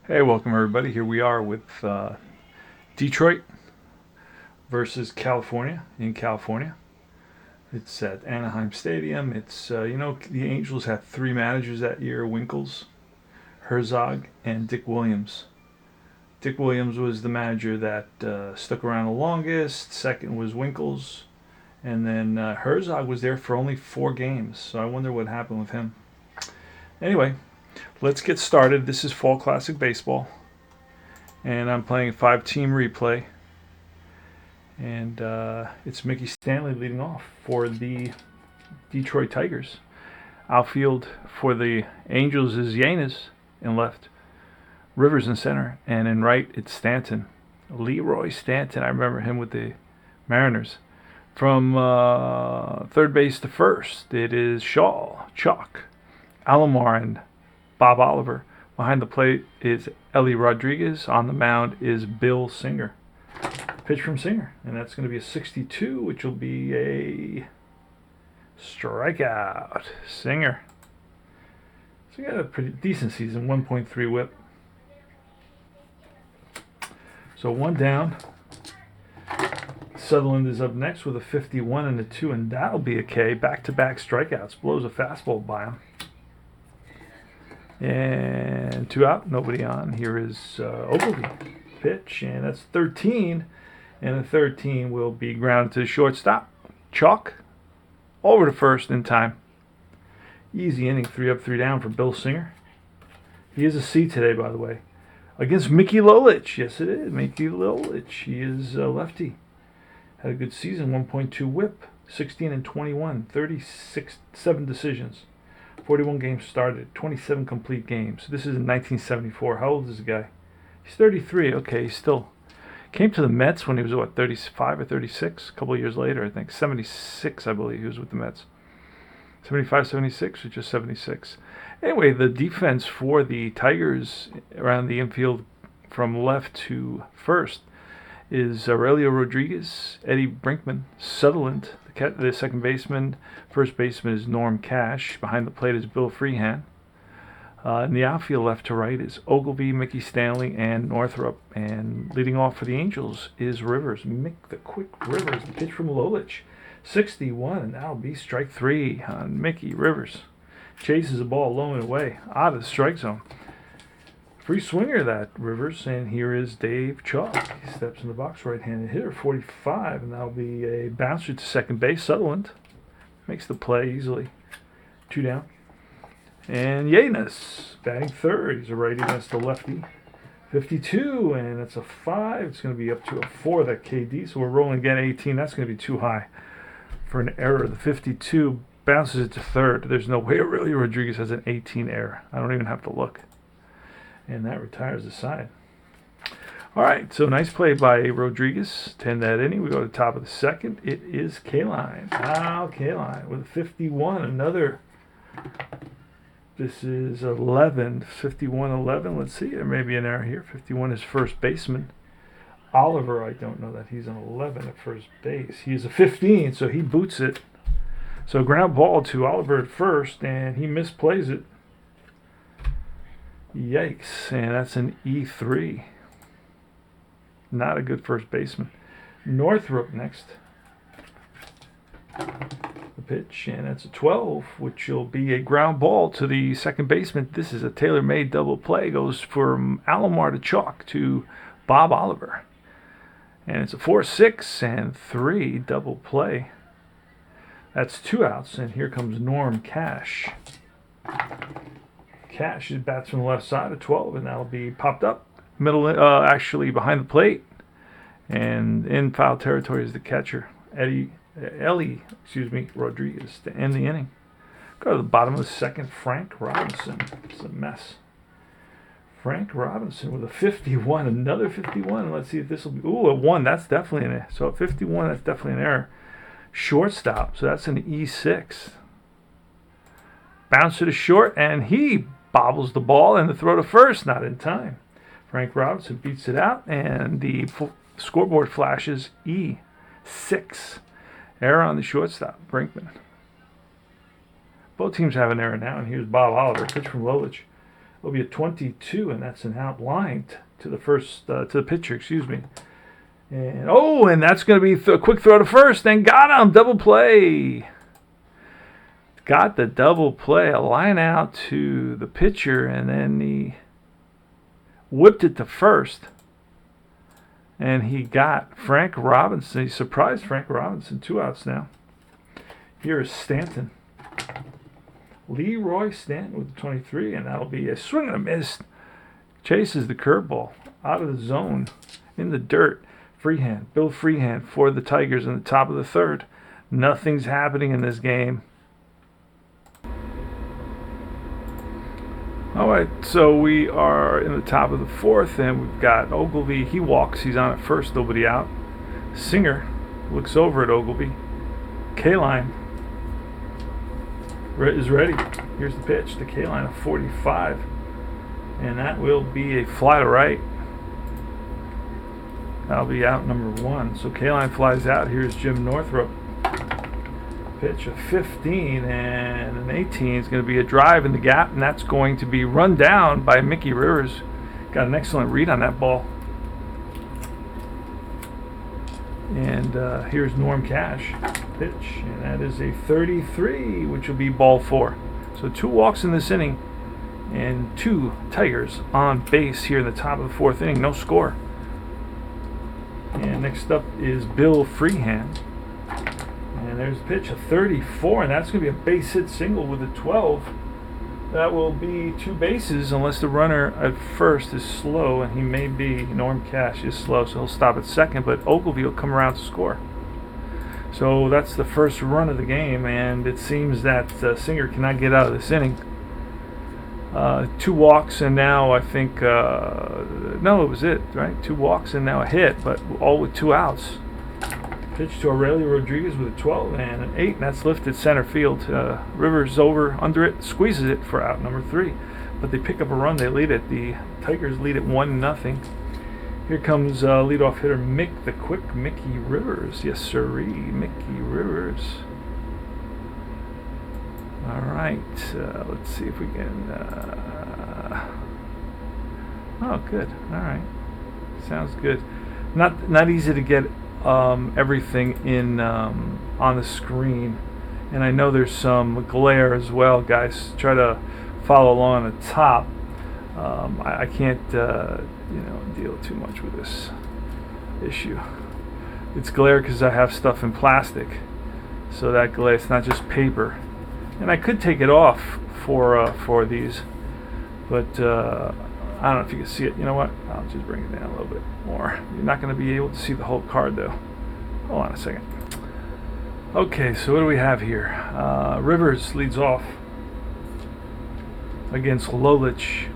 Hey, welcome everybody. Here we are with Detroit versus California in California. It's at Anaheim Stadium. The Angels had three managers that year: Winkles, Herzog, and Dick Williams. Dick Williams was the manager that stuck around the longest. Second was Winkles, and then Herzog was there for only 4 games. So I wonder what happened with him. Anyway, let's get started. This is Fall Classic Baseball, and I'm playing a 5-team replay. And it's Mickey Stanley leading off for the Detroit Tigers. Outfield for the Angels is Yanez in left, Rivers in center, and in right it's Stanton. Leroy Stanton, I remember him with the Mariners. From third base to first, it is Shaw, Chalk, Alomar, and Bob Oliver. Behind the plate is Ellie Rodriguez. On the mound is Bill Singer. Pitch from Singer, and that's going to be a 62, which will be a strikeout. Singer. So he got a pretty decent season, 1.3 whip. So one down. Sutherland is up next with a 51 and a 2, and that'll be a K. Back-to-back strikeouts. Blows a fastball by him. And 2 out, nobody on. Here is Ogilvy. Pitch, and that's 13. And the 13 will be grounded to the shortstop. Chalk over to first in time. Easy inning, 3 up, 3 down for Bill Singer. He is a C today, by the way. Against Mickey Lolich. Yes, it is. Mickey Lolich. He is a lefty. Had a good season, 1.2 whip, 16 and 21, 7 decisions. 41 games started, 27 complete games. This is in 1974. How old is the guy? He's 33. Okay, he's still... Came to the Mets when he was, 35 or 36? A couple of years later, I think. 76, I believe, he was with the Mets. 75, 76, or just 76? Anyway, the defense for the Tigers around the infield from left to first is Aurelio Rodriguez, Eddie Brinkman, Sutherland, the second baseman. First baseman is Norm Cash. Behind the plate is Bill Freehan. In the outfield, left to right, is Ogilvy, Mickey Stanley, and Northrup. And leading off for the Angels is Rivers. Mick the Quick Rivers. The pitch from Lolich. 61, and that'll be strike 3 on Mickey Rivers. Chases the ball low and away, out of the strike zone. Free swinger, that Rivers. And here is Dave Chalk. He steps in the box, right-handed hitter, 45, and that'll be a bouncer to second base. Sutherland makes the play easily. 2 down. And Yanez batting third. He's a righty against a lefty. 52, and it's a 5. It's going to be up to a 4, that KD. So we're rolling again, 18. That's going to be too high for an error. The 52 bounces it to third. There's no way Aurelio Rodriguez has an 18 error. I don't even have to look. And that retires the side. All right, so nice play by Rodriguez to end that inning. We go to the top of the second. It is Kaline. Al Kaline with a 51. Another... This is 11, 51, 11. Let's see, there may be an error here. 51 is first baseman. Oliver, I don't know that he's an 11 at first base. He's a 15, so he boots it. So ground ball to Oliver at first, and he misplays it. Yikes, and that's an E3. Not a good first baseman. Northrup next. The pitch, and that's a 12, which will be a ground ball to the second baseman. This is a tailor-made double play. Goes from Alomar to Chalk to Bob Oliver. And it's a 4-6 and 3 double play. That's 2 outs, and here comes Norm Cash. Cash bats from the left side of 12, and that'll be popped up. Actually behind the plate. And in foul territory is the catcher, Ellie Rodriguez, to end the inning. Go to the bottom of the second, Frank Robinson. It's a mess. Frank Robinson with a 51, another 51. Let's see if this will be... Ooh, a 1, that's definitely an error. So at 51, that's definitely an error. Shortstop, so that's an E6. Bounce to the short, and he bobbles the ball, and the throw to first, not in time. Frank Robinson beats it out, and the scoreboard flashes E6. Error on the shortstop, Brinkman. Both teams have an error now, and here's Bob Oliver. Pitch from Lolich. It'll be a 22, and that's an outline to the first to the pitcher. Excuse me. And that's going to be a quick throw to first, and got him. Double play. Got the double play. A line out to the pitcher, and then he whipped it to first. And he got Frank Robinson. He surprised Frank Robinson. 2 outs now. Here is Stanton. Leroy Stanton with the 23, and that'll be a swing and a miss. Chases the curveball out of the zone in the dirt. Freehand, Bill Freehand for the Tigers in the top of the third. Nothing's happening in this game. All right, so we are in the top of the fourth, and we've got Ogilvy. He walks. He's on at first. Nobody out. Singer looks over at Ogilvy. Kaline is ready. Here's the pitch to Kaline, a 45, and that will be a fly to right. That'll be out number 1. So Kaline flies out. Here's Jim Northrup. Pitch a 15, and an 18 is going to be a drive in the gap, and that's going to be run down by Mickey Rivers. Got an excellent read on that ball. And here's Norm Cash. Pitch, and that is a 33, which will be ball 4. So 2 walks in this inning, and 2 Tigers on base here in the top of the 4th inning. No score. And next up is Bill Freehand. And there's the pitch, a 34, and that's going to be a base hit single with a 12. That will be 2 bases unless the runner at first is slow, and he may be. Norm Cash is slow, so he'll stop at second, but Ogilvy will come around to score. So that's the first run of the game, and it seems that Singer cannot get out of this inning. 2 walks, and now I think, no, it was it, right? 2 walks and now a hit, but all with 2 outs. Pitch to Aurelio Rodriguez with a 12 and an 8, and that's lifted center field. Rivers over under it, squeezes it for out number 3. But they pick up a run, they lead it. The Tigers lead it 1-0. Here comes leadoff hitter the quick Mickey Rivers. Yes, sirree, Mickey Rivers. All right, let's see if we can. Oh, good. All right, sounds good. Not easy to get everything in on the screen, and I know there's some glare as well, guys. Try to follow along on the top. I can't deal too much with this issue. It's glare because I have stuff in plastic, so that glare, it's not just paper. And I could take it off for these, but I don't know if you can see it. You know what? I'll just bring it down a little bit more. You're not going to be able to see the whole card, though. Hold on a second. Okay, so what do we have here? Rivers leads off against Lolich.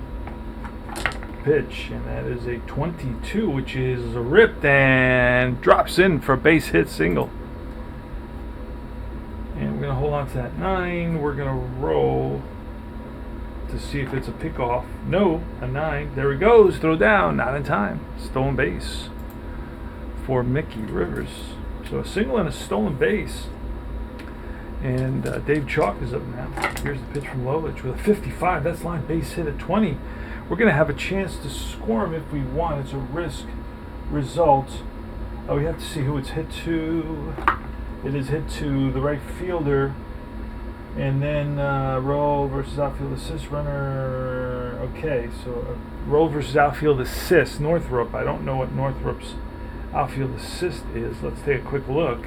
Pitch, and that is a 22, which is ripped and drops in for a base hit single. And we're going to hold on to that 9. We're going to roll to see if it's a pickoff. No, a 9. There he goes. Throw down. Not in time. Stolen base for Mickey Rivers. So a single and a stolen base. And Dave Chalk is up now. Here's the pitch from Lolich with a 55. That's line base hit at 20. We're going to have a chance to score him if we want. It's a risk result. We have to see who it's hit to. It is hit to the right fielder. And then roll versus outfield assist runner. Okay, so roll versus outfield assist. Northrup. I don't know what Northrup's outfield assist is. Let's take a quick look.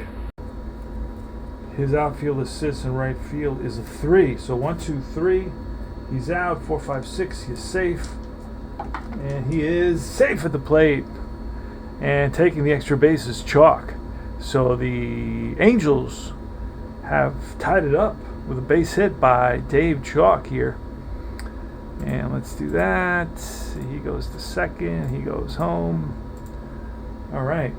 His outfield assist in right field is a 3. So 1, 2, 3. He's out. 4, 5, 6. He's safe. And he is safe at the plate. And taking the extra base is Chalk. So the Angels have tied it up with a base hit by Dave Chalk here. And let's do that. He goes to second. He goes home. All right.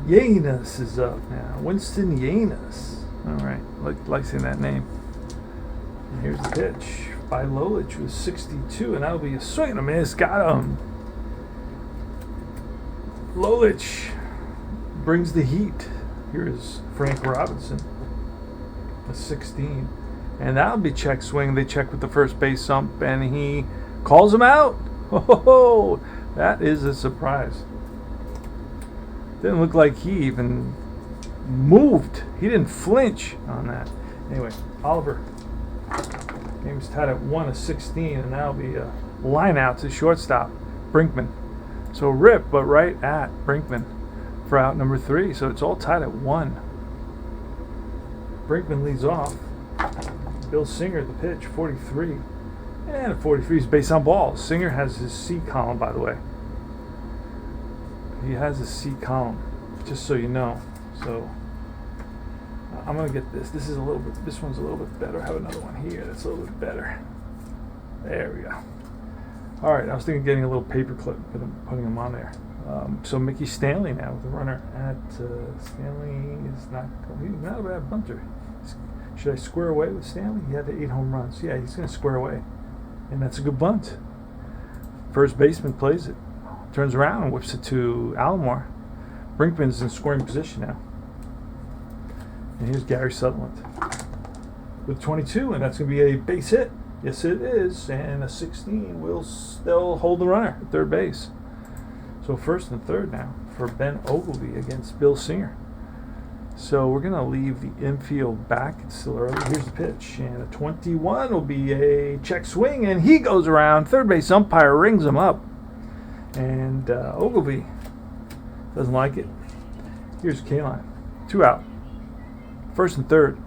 Yanez is up now. Winston Yanez. All right. Like saying that name. And here's the pitch by Lolich with 62, and that'll be a swing and a miss. Got him. Lolich brings the heat. Here is Frank Robinson, a 16. And that'll be check swing. They check with the first base ump, and he calls him out. Oh, that is a surprise. Didn't look like he even moved. He didn't flinch on that. Anyway, Oliver. Game's tied at 1-16, and that'll be a line out to shortstop, Brinkman. So rip, but right at Brinkman for out number 3. So it's all tied at 1. Brinkman leads off. Bill Singer, the pitch, 43. And a 43 is base on balls. Singer has his C column, by the way. He has his C column, just so you know. So I'm gonna get this. This one's a little bit better. I have another one here that's a little bit better. There we go. All right, I was thinking of getting a little paper clip, putting them on there. So Mickey Stanley now with the runner at Stanley is he's not a bad bunter. Should I square away with Stanley? He had the 8 home runs. Yeah, he's going to square away. And that's a good bunt. First baseman plays it. Turns around and whips it to Alomar. Brinkman's in scoring position now. And here's Gary Sutherland with 22, and that's going to be a base hit. Yes, it is. And a 16 will still hold the runner at third base. So first and third now for Ben Oglivie against Bill Singer. So we're going to leave the infield back. It's still early. Here's the pitch. And a 21 will be a check swing. And he goes around. Third base umpire rings him up. And Oglivie doesn't like it. Here's Kaline. 2 out. First and third.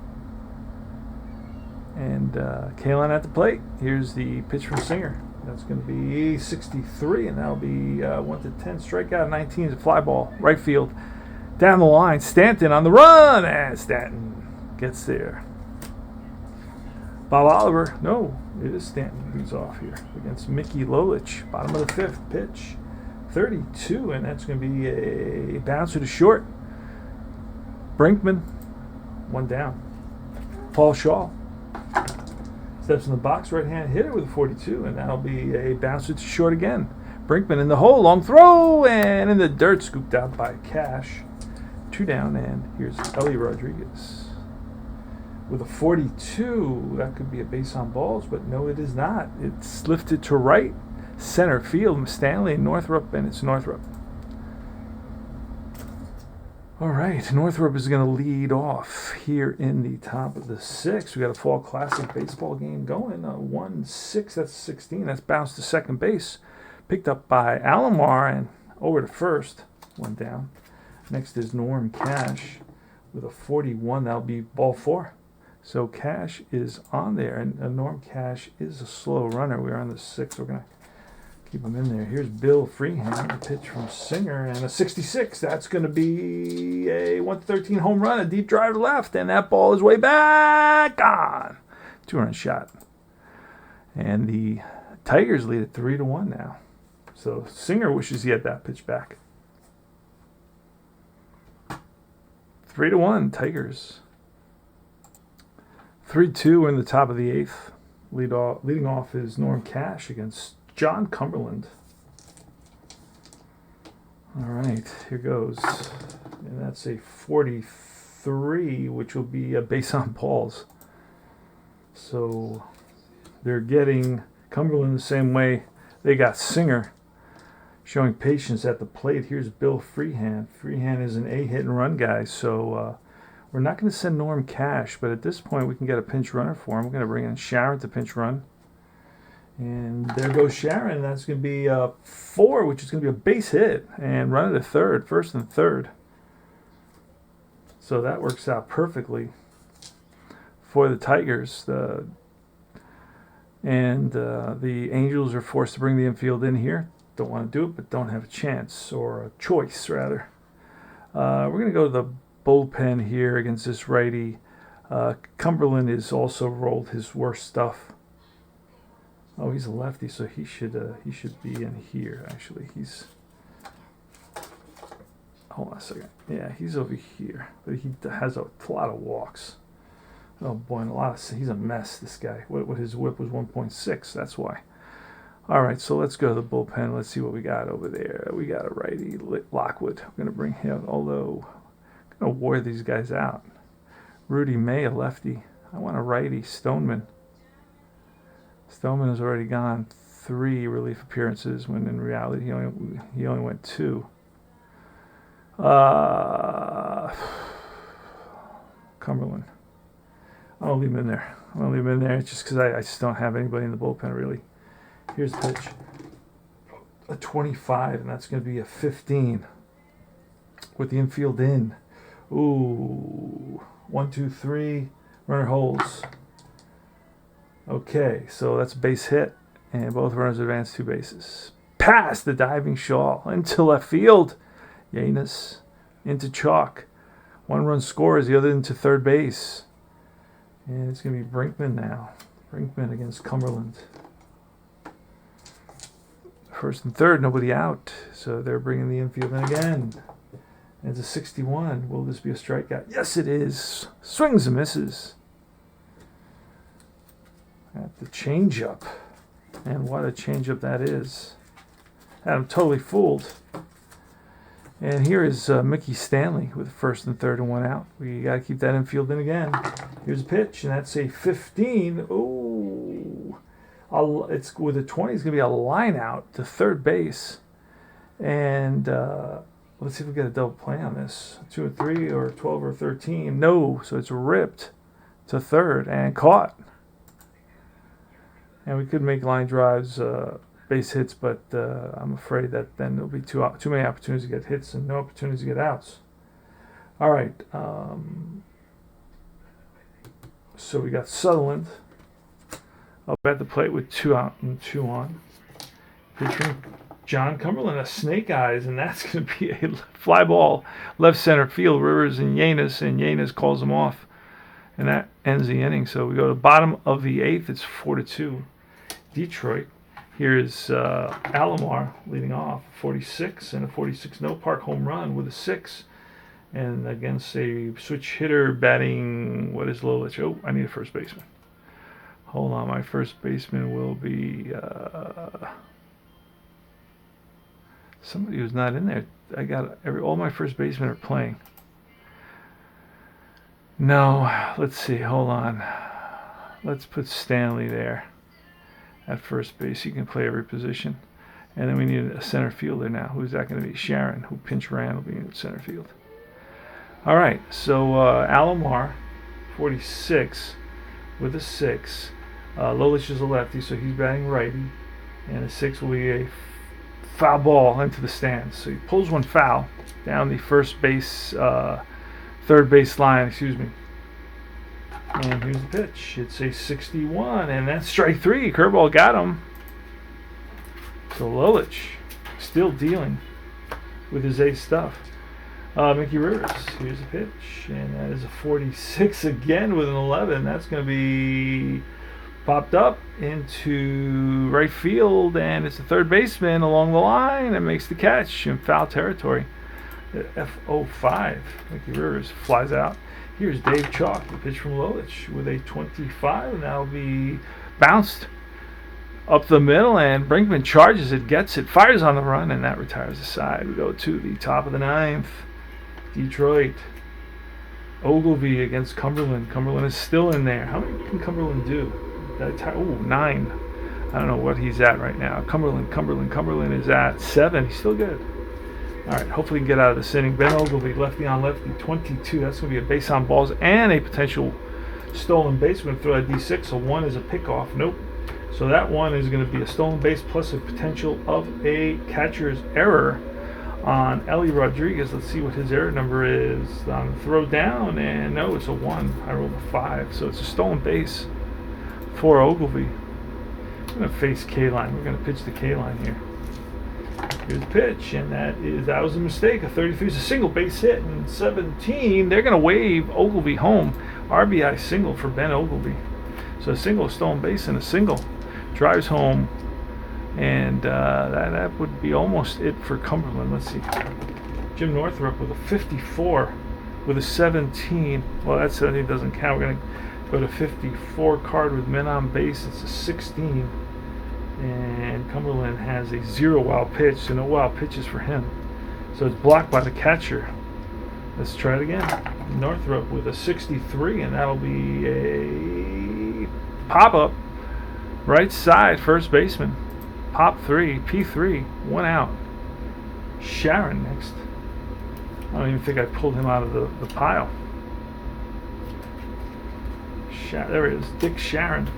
And Kaline at the plate. Here's the pitch from Singer. That's going to be 63. And that'll be 1-10. Strikeout 19 is a fly ball. Right field. Down the line, Stanton on the run, and Stanton gets there. Bob Oliver, no, it is Stanton who's off here against Mickey Lolich. Bottom of the 5th, pitch 32, and that's going to be a bouncer to short. Brinkman, 1 down. Paul Shaw steps in the box, right-hand hitter with a 42, and that'll be a bouncer to short again. Brinkman in the hole, long throw, and in the dirt, scooped out by Cash. 2 down, and here's Ellie Rodriguez with a 42. That could be a base on balls, but no, it is not. It's lifted to right center field. Stanley and Northrup, and it's Northrup. All right, Northrup is going to lead off here in the top of the 6th. We got a Fall Classic baseball game going. 1-6, that's 16. That's bounced to second base. Picked up by Alomar and over to first. 1 down. Next is Norm Cash with a 41. That'll be ball 4. So Cash is on there, and Norm Cash is a slow runner. We're on the 6th. We're going to keep him in there. Here's Bill Freehan, the pitch from Singer, and a 66. That's going to be a 1-13 home run, a deep drive left, and that ball is way back on. 2-run shot. And the Tigers lead at 3-1 now. So Singer wishes he had that pitch back. 3-1, Tigers. 3-2 in the top of the 8th. Leading off is Norm Cash against John Cumberland. All right, here goes. And that's a 43, which will be a base on balls. So they're getting Cumberland the same way they got Singer. Showing patience at the plate. Here's Bill Freehan. Freehan is an hit and run guy, so we're not going to send Norm Cash, but at this point we can get a pinch runner for him. We're going to bring in Sharon to pinch run. And there goes Sharon. That's going to be 4, which is going to be a base hit, and run it to third, first and third. So that works out perfectly for the Tigers. The Angels are forced to bring the infield in here. Don't want to do it, but don't have a chance, or a choice, rather. We're going to go to the bullpen here against this righty. Cumberland has also rolled his worst stuff. Oh, he's a lefty, so he should be in here, actually. Hold on a second. Yeah, he's over here, but he has a lot of walks. Oh, boy, and he's a mess, this guy. What his whip was 1.6, that's why. All right, so let's go to the bullpen. Let's see what we got over there. We got a righty, Lockwood. We're going to bring him, although I'm going to wear these guys out. Rudy May, a lefty. I want a righty, Stoneman. Stoneman has already gone 3 relief appearances when in reality he only went 2. Cumberland. I'll leave him in there. I'm going to leave him in there just because I just don't have anybody in the bullpen, really. Here's the pitch. A 25, and that's going to be a 15 with the infield in. Ooh. 1, 2, 3. Runner holds. Okay, so that's a base hit, and both runners advance 2 bases. Past the diving Shaw into left field. Yanez into chalk. 1 run scores, the other into third base. And it's going to be Brinkman now. Brinkman against Cumberland. First and third, nobody out. So they're bringing the infield in again. And it's a 61. Will this be a strikeout? Yes, it is. Swings and misses. At the changeup. And what a changeup that is. Had him totally fooled. And here is Mickey Stanley with first and third and 1 out. We got to keep that infield in again. Here's a pitch, and that's a 15. Ooh. It's with a 20. It's going to be a line out to third base. And let's see if we get a double play on this. 2 or 3 or 12 or 13. No, so it's ripped to third and caught. And we could make line drives, base hits, but I'm afraid that then there'll be too many opportunities to get hits and no opportunities to get outs. All right. So we got Sutherland up at the plate with 2 out and 2 on. Featuring John Cumberland, a snake eyes, and that's going to be a fly ball left center field. Rivers and Yanez calls him off, and that ends the inning. So we go to the bottom of the 8th. It's 4-2. Detroit. Here's Alomar leading off, 46 and a 46 no park home run with a 6. And against a switch hitter batting, what is Lolich? Oh, I need a first baseman. Hold on, my first baseman will be somebody who's not in there. I got all my first basemen are playing. No, let's see, hold on. Let's put Stanley there at first base. He can play every position. And then we need a center fielder now. Who's that going to be? Sharon, who pinch ran, will be in center field. All right, so Alomar, 46, with a 6. Lolich is a lefty, so he's batting righty. And a 6 will be a foul ball into the stands. So he pulls one foul down the third base line, excuse me. And here's the pitch. It's a 61, and that's strike 3. Curveball got him. So Lolich still dealing with his ace stuff. Mickey Rivers, here's the pitch, and that is a 46 again with an 11. That's going to be popped up into right field, and it's the third baseman along the line and makes the catch in foul territory. F05. Mickey Rivers flies out. Here's Dave Chalk, the pitch from Lolich with a 25, and that'll be bounced up the middle, and Brinkman charges it, gets it, fires on the run, and that retires the side. We go to the top of the 9th. Detroit. Ogilvy against Cumberland. Cumberland is still in there. How many can Cumberland do? 9. I don't know what he's at right now. Cumberland is at 7. He's still good. All right, hopefully he can get out of this inning. Ben Ogilvy, lefty on lefty, 22. That's going to be a base on balls and a potential stolen base. We're going to throw a D6, so 1 is a pickoff. Nope. So that 1 is going to be a stolen base plus a potential of a catcher's error on Ellie Rodriguez. Let's see what his error number is on the throw down, and no, it's a 1. I rolled a 5, so it's a stolen base for Ogilvy. I'm going to face K-line. We're going to pitch the K-line here. Here's the pitch, and that was a mistake. A 33 is a single base hit, and 17, they're going to wave Ogilvy home. RBI single for Ben Ogilvy. So a single, a stolen base, and a single drives home, and that would be almost it for Cumberland. Let's see. Jim Northrup with a 54 with a 17. Well, that 17 doesn't count. We're going to go to 54 card with men on base. It's a 16. And Cumberland has a 0 wild pitch, so no wild pitches for him. So it's blocked by the catcher. Let's try it again. Northrop with a 63, and that'll be a pop-up. Right side, first baseman. Pop 3, P3, 1 out. Sharon next. I don't even think I pulled him out of the pile. There it is, Dick Sharon.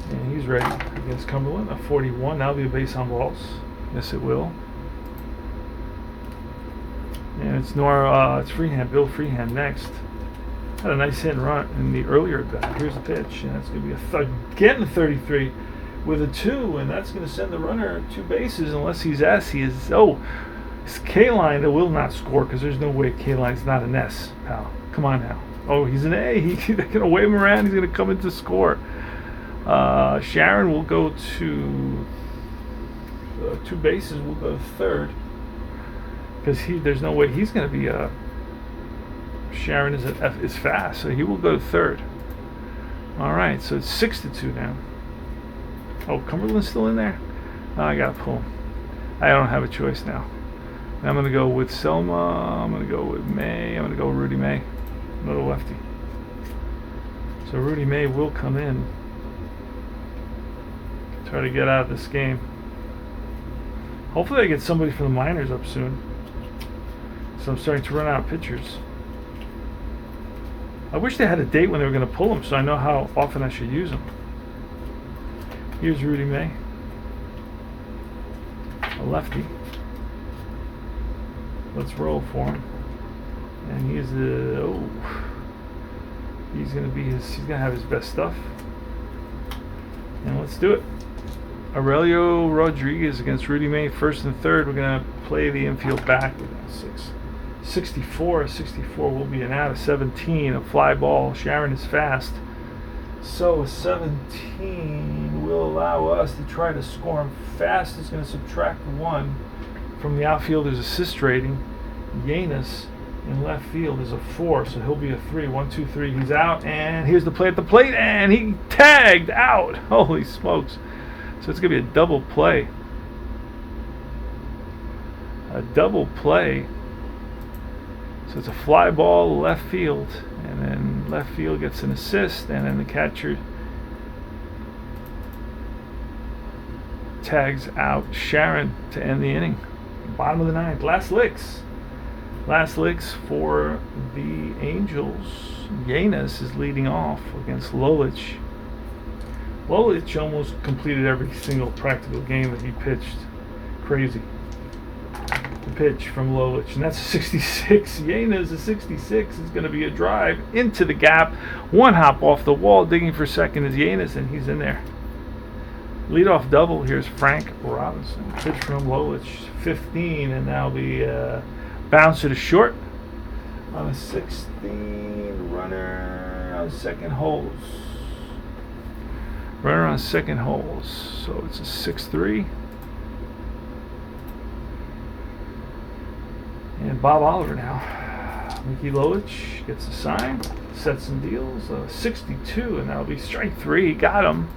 And he's ready against Cumberland. A 41. That'll be a base on balls. Yes, it will. And it's it's Freehand, Bill Freehand next. Had a nice hit and run in the earlier at bat. Here's the pitch, and that's going to be getting a 33 with a 2, and that's going to send the runner 2 bases unless he's S. He is, it's K-Line that will not score because there's no way K-Line's not an S, pal. Come on now. Oh, he's an A. They're going to wave him around. He's going to come in to score. Sharon will go to 2 bases. We'll go to third because there's no way he's going to be a. Sharon is fast, so he will go to third. All right, so it's 6-2 now. Oh, Cumberland's still in there? Oh, I gotta pull him. I don't have a choice now. I'm gonna go with Selma. I'm gonna go with May. I'm gonna go with Rudy May, another lefty. So Rudy May will come in. Try to get out of this game. Hopefully I get somebody from the minors up soon. So I'm starting to run out of pitchers. I wish they had a date when they were going to pull them so I know how often I should use them. Here's Rudy May. A lefty. Let's roll for him. And he's going to have his best stuff. And let's do it. Aurelio Rodriguez against Rudy May, first and third. We're going to play the infield back with 64 will be an out of 17, a fly ball. Sharon is fast, so a 17 will allow us to try to score him. Fast is going to subtract 1 from the outfielder's assist rating. Yanez in left field is a 4, so he'll be a 3. 1, 2, 3. He's out, and here's the play at the plate, and he tagged out. Holy smokes! So it's going to be a double play. A double play. So it's a fly ball left field, and then left field gets an assist, and then the catcher tags out Sharon to end the inning. Bottom of the 9th. Last licks for the Angels. Yanez is leading off against Lolich. Lolich almost completed every single practical game that he pitched. Crazy. The pitch from Lolich, and that's a 66. Yanez, a 66, is going to be a drive into the gap. 1 hop off the wall, digging for second is Yanez, and he's in there. Leadoff double. Here's Frank Robinson. Pitch from Lolich, 15, and that'll be bounce to the short on a 16. Runner on second holes. Runner on second holes. So it's a 6-3. And Bob Oliver now. Mickey Lolich gets a sign, sets some deals. 62, and that'll be strike 3. Got him.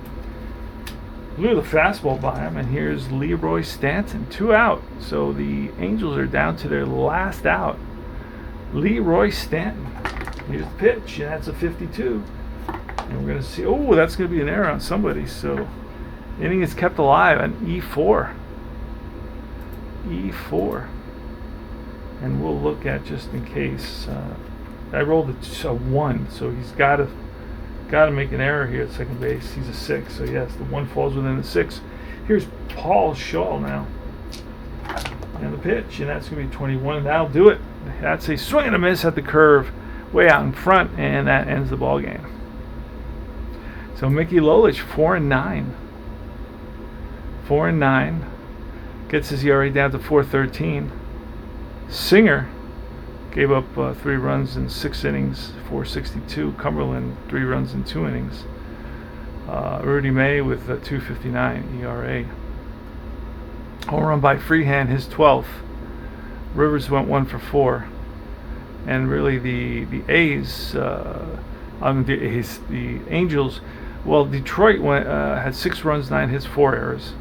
Blew the fastball by him, and here's Leroy Stanton. 2 out. So the Angels are down to their last out. Leroy Stanton. Here's the pitch, and that's a 52. And we're going to see. Oh, that's going to be an error on somebody. So inning is kept alive on E4. E4. And we'll look at, just in case, I rolled a 1, so he's got to make an error here at second base. He's a 6, so yes, the 1 falls within the 6. Here's Paul Shaw now, and the pitch, and that's going to be 21, and that'll do it. That's a swing and a miss at the curve, way out in front, and that ends the ball game. So Mickey Lolich, 4-9, 4-9, gets his ERA down to 4.13. Singer gave up 3 runs in 6 innings, 4.62. Cumberland 3 runs in 2 innings. Rudy May with a 2.59 ERA. Home run by Freehand, his 12th. Rivers went 1 for 4. And really the A's, the Angels, well, Detroit had 6 runs, 9 hits, 4 errors.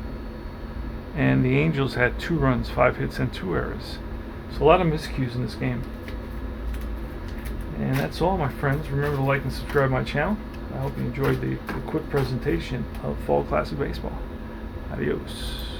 And the Angels had 2 runs, 5 hits, and 2 errors. So a lot of miscues in this game. And that's all, my friends. Remember to like and subscribe my channel. I hope you enjoyed the quick presentation of Fall Classic Baseball. Adios.